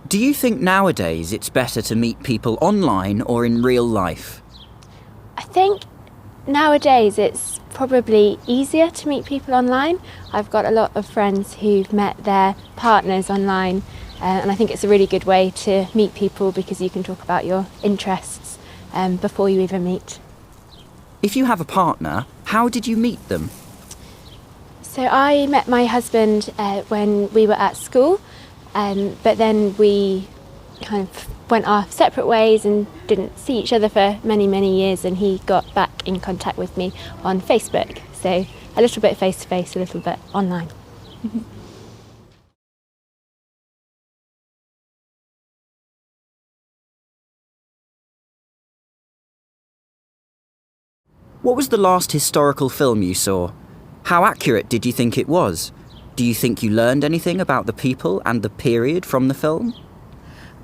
Do you think nowadays it's better to meet people online or in real life? I think nowadays it's probably easier to meet people online. I've got a lot of friends who've met their partners online, and I think it's a really good way to meet people because you can talk about your interests before you even meet. If you have a partner, how did you meet them? So I met my husband when we were at school, but then we kind of went our separate ways and didn't see each other for many, many years, and he got back in contact with me on Facebook. So a little bit face-to-face, a little bit online. What was the last historical film you saw? How accurate did you think it was? Do you think you learned anything about the people and the period from the film?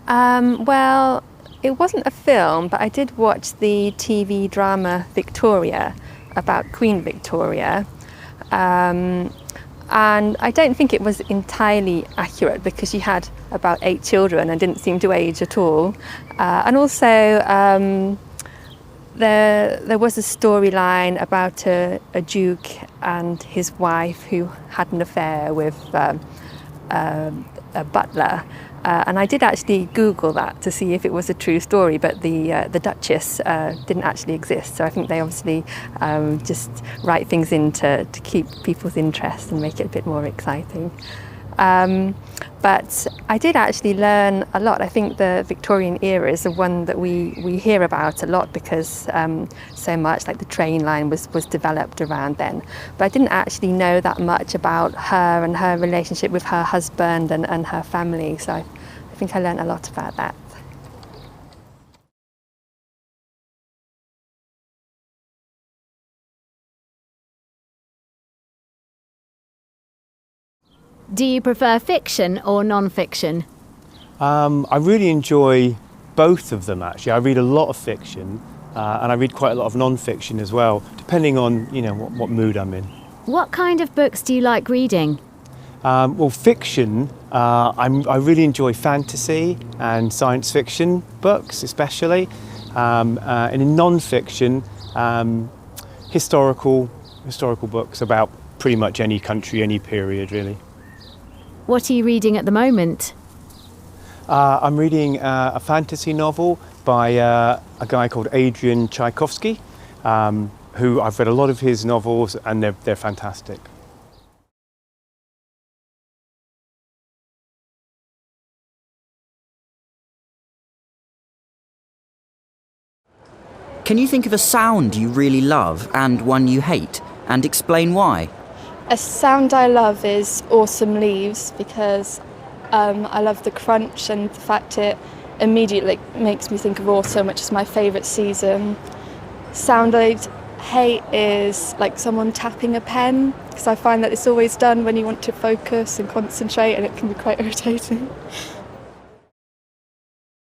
Well, it wasn't a film, but I did watch the TV drama Victoria about Queen Victoria. And I don't think it was entirely accurate because she had about 8 children and didn't seem to age at all. And also, there was a storyline about a duke and his wife who had an affair with a butler. And I did actually Google that to see if it was a true story, but the Duchess didn't actually exist. So I think they obviously just write things in to keep people's interest and make it a bit more exciting. But I did actually learn a lot. I think the Victorian era is the one that we hear about a lot because so much, like the train line was developed around then. But I didn't actually know that much about her and her relationship with her husband and her family. So I think I learned a lot about that. Do you prefer fiction or non-fiction? I really enjoy both of them, actually. I read a lot of fiction and I read quite a lot of non-fiction as well, depending on what mood I'm in. What kind of books do you like reading? Well, fiction, I really enjoy fantasy and science fiction books especially, and in non-fiction, historical books about pretty much any country, any period really. What are you reading at the moment? I'm reading a fantasy novel by a guy called Adrian Tchaikovsky, who I've read a lot of his novels and they're fantastic. Can you think of a sound you really love and one you hate, and explain why? A sound I love is Autumn Leaves because I love the crunch and the fact it immediately makes me think of autumn, which is my favourite season. Sound I hate is like someone tapping a pen because I find that it's always done when you want to focus and concentrate and it can be quite irritating.